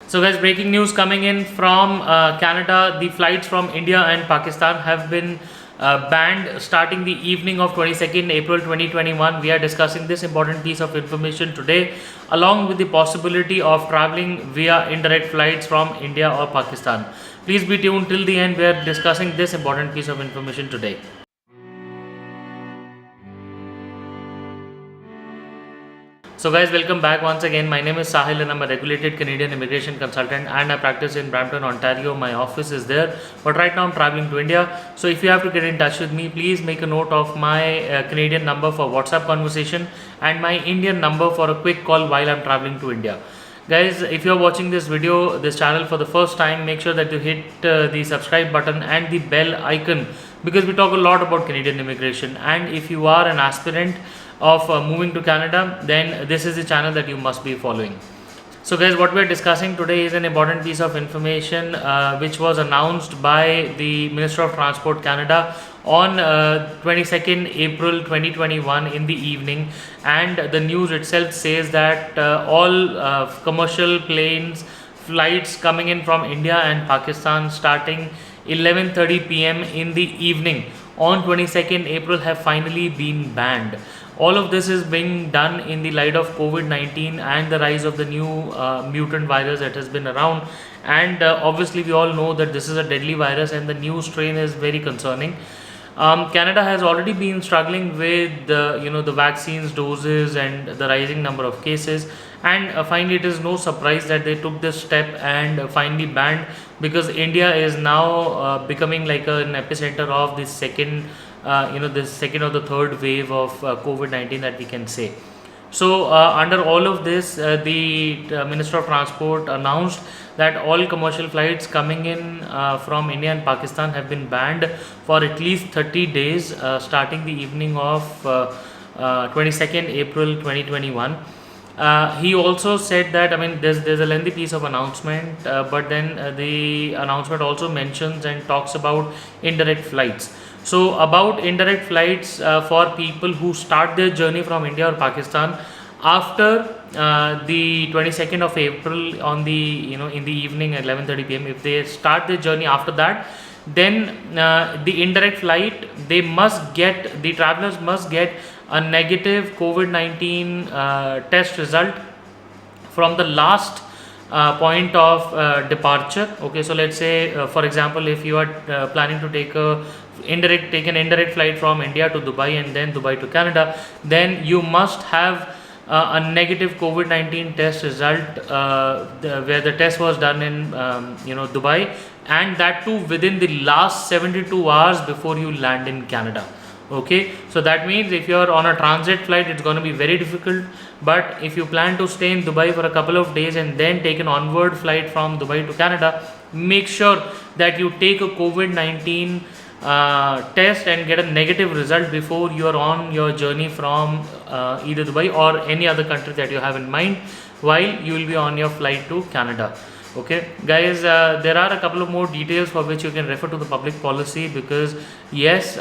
So guys, breaking news coming in from Canada. The flights from India and Pakistan have been banned starting the evening of 22nd April 2021. We are discussing this important piece of information today, along with the possibility of traveling via indirect flights from India or Pakistan. Please be tuned till the end. We are discussing this important piece of information today. So guys, welcome back once again. My name is Sahil and I'm a regulated Canadian immigration consultant and I practice in Brampton, Ontario. My office is there, but right now I'm traveling to India. So if you have to get in touch with me, please make a note of my Canadian number for WhatsApp conversation and my Indian number for a quick call while I'm traveling to India. Guys, if you're watching this video, this channel for the first time, make sure that you hit the subscribe button and the bell icon, because we talk a lot about Canadian immigration. And if you are an aspirant of moving to Canada, then this is the channel that you must be following. So guys, what we are discussing today is an important piece of information which was announced by the Minister of Transport Canada on 22nd April 2021 in the evening, and the news itself says that all commercial planes flights coming in from India and Pakistan starting 11:30 p.m. in the evening on 22nd April have finally been banned. All of this is being done in the light of COVID-19 and the rise of the new mutant virus that has been around. And obviously we all know that this is a deadly virus and the new strain is very concerning. Canada has already been struggling with the vaccines doses and the rising number of cases, and finally it is no surprise that they took this step and finally banned, because India is now becoming like an epicenter of this second this second or the third wave of COVID-19 that we can say. So under all of this, the Minister of Transport announced that all commercial flights coming in from India and Pakistan have been banned for at least 30 days starting the evening of 22nd April 2021. He also said that, I mean, there's a lengthy piece of announcement, but then the announcement also mentions and talks about indirect flights. So about indirect flights for people who start their journey from India or Pakistan after the 22nd of April on the in the evening at 11:30 p.m. If they start their journey after that, then the indirect flight, the travelers must get a negative COVID-19 test result from the last point of departure. Okay, so let's say for example, if you are planning to take an indirect flight from India to Dubai and then Dubai to Canada, then you must have a negative COVID-19 test result where the test was done in Dubai, and that too within the last 72 hours before you land in Canada. Okay, so that means if you are on a transit flight, it's going to be very difficult, but if you plan to stay in Dubai for a couple of days and then take an onward flight from Dubai to Canada, make sure that you take a COVID-19 test and get a negative result before you are on your journey from either Dubai or any other country that you have in mind while you will be on your flight to Canada. Okay guys, there are a couple of more details for which you can refer to the public policy, because yes,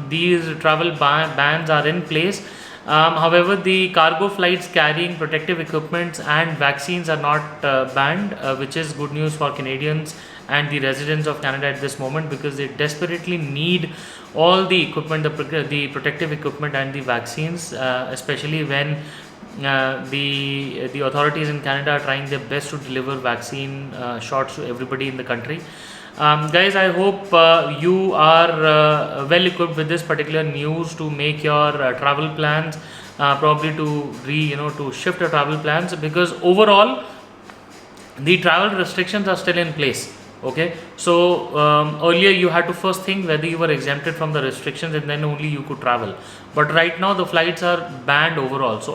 these travel bans are in place. However, the cargo flights carrying protective equipments and vaccines are not banned, which is good news for Canadians and the residents of Canada at this moment, because they desperately need all the equipment, the protective equipment and the vaccines, especially when the authorities in Canada are trying their best to deliver vaccine shots to everybody in the country. Guys, I hope you are well equipped with this particular news to make your travel plans, probably to shift your travel plans, because overall the travel restrictions are still in place. Okay, so earlier you had to first think whether you were exempted from the restrictions and then only you could travel, but right now the flights are banned overall. So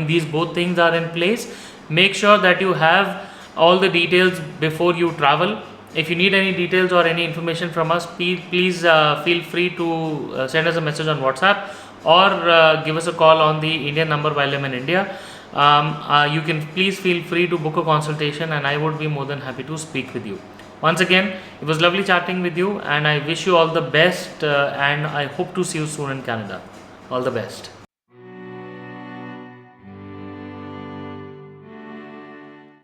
these both things are in place. Make sure that you have all the details before you travel. If you need any details or any information from us, please feel free to send us a message on WhatsApp or give us a call on the Indian number while I'm in India. You can please feel free to book a consultation and I would be more than happy to speak with you. Once again, it was lovely chatting with you and I wish you all the best and I hope to see you soon in Canada. All the best.